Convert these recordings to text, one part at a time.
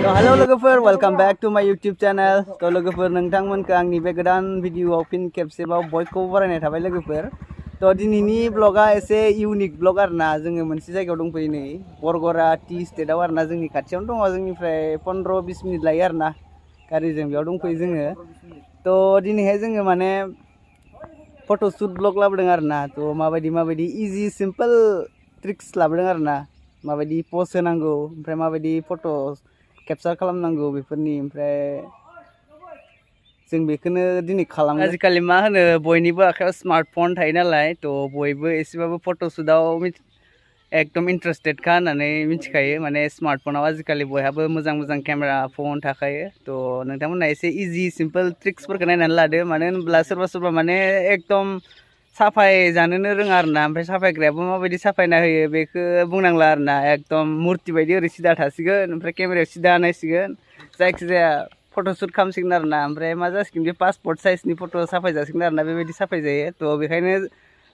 Hello लोगोफोर, welcome back to my YouTube channel. तो लोगोफोर नोंथांमोनखौ आंनि बे गोदान भिडियोआव फिन खेबसेबाव बयखौबो बरायनाय थाबाय लोगोफोर. तो दिनैनि ब्लगा एसे इउनिक ब्लग आरोना. जोङो मोनसे जायगायाव दंफैयो नै बरगरा टी स्टेटआव आरोना. जोंनि खाथियावनो दङ, जोंनिफ्राय 15-20 मिनिट लायो आरोना गारिजों. बेयाव दंफैयो जोङो. तो दिनैहाय जोङो माने फट'शुट ब्लग लाबोदों आरोना. तो माबायदि इजि सिम्पल ट्रिक्स लाबोदों आरोना. माबायदि पस्ट होनांगौ, ओमफ्राय माबायदि फट' केपचार खालामनांगौ बेफोरनि, ओमफ्राय जों बेखौनो दिनै खालामो. आजिखालि मा होनो, बयनिबो आखायाव स्मार्टफन थायो नालाय, तो बयबो एसेबाबो फट'शुटआव एकदम इन्टारेस्टेडखा होननानै मिथिखायो. माने स्मार्टफनाव आजिखालि बयहाबो मोजां केमेरा फन थाखायो. तो नोंथांमोना एसे इजि सिम्पल ट्रिक्सफोरखौ नायनानै लादो. मानो होनब्ला सोरबा माने एकदम साफाय जानोनो रोङा आरोना. ओमफ्राय साफायग्रायाबो माबायदि साफायना होयो बेखौ बुंनांला आरोना. एकदम मुर्ति बायदि ओरै सिदा थासिगोन, ओमफ्राय केमेरायाव सिदा नायसिगोन, जायखिजाया फट'शुट खालामसिगोन आरोना. ओमफ्राय मा जासिगोन, बे पासपर्ट साइजनि फट' साफाय जासिगोन आरोना. बेबायदि साफाय जायो. तो बेखायनो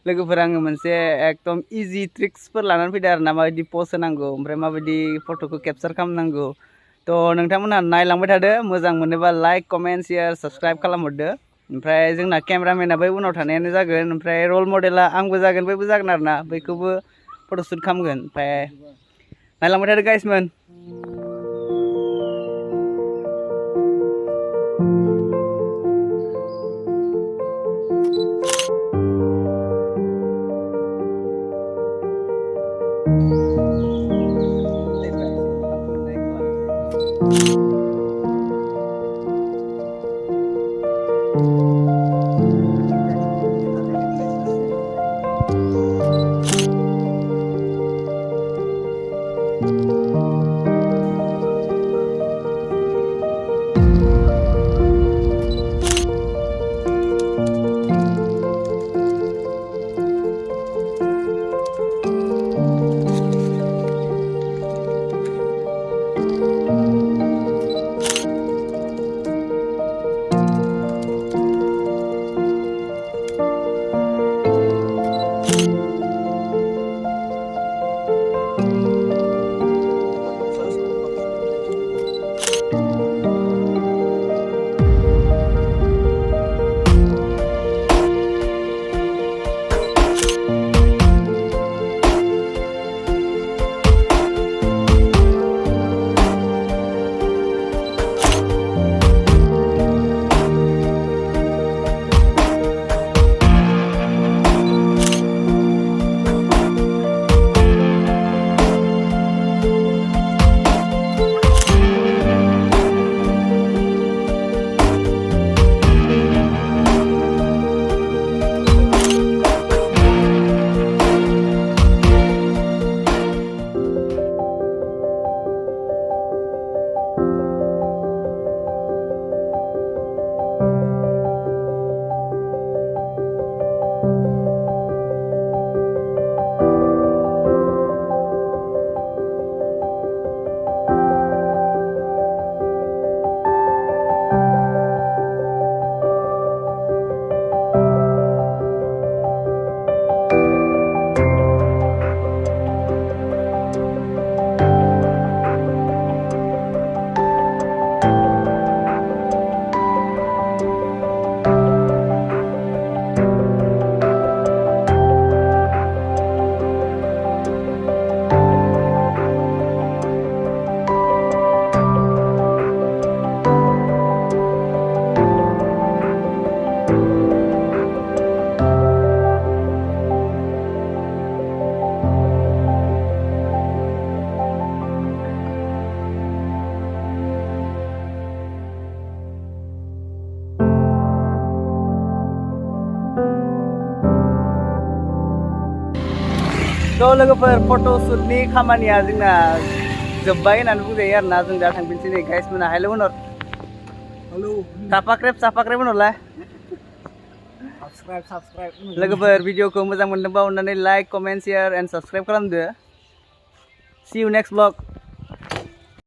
लोगोफोर आङो मोनसे एकदम इजि ट्रिक्सफोर लानानै फैदों आरोना. माबायदि पस्ट होनांगौ, ओमफ्राय माबायदि फट'खौ केपचार खालामनांगौ. तो नोंथांमोनहा नायलांबाय थादो. मोजां मोनोबा लाइक, कमेन्ट, शेयार, साबस्क्राइब खालामहरदो. ओमफ्राय जोंना केमेरामेना बै उनाव थानायानो जागोन. ओमफ्राय रल मडेला आंबो जागोन, बैबो जागोन आरोना. बैखौबो फट'शुट खालामगोन. ओमफ्राय नायलांबाय थादो गाइसमोन. तो लोगोफोर फट'शुटनि खामानिया जोंना जोब्बाय होननानै बुंजायो आरोना. जों दा थांफिनसै नै गाइसमोना. हेल' होनहर. हेल' साफाख्रेब होनहरलाय. साबस्क्राइब लोगोफोर, भिडिअखौ मोजां मोनदोंबा अननानै like, comment, share end subscribe खालामदो. See you next vlog.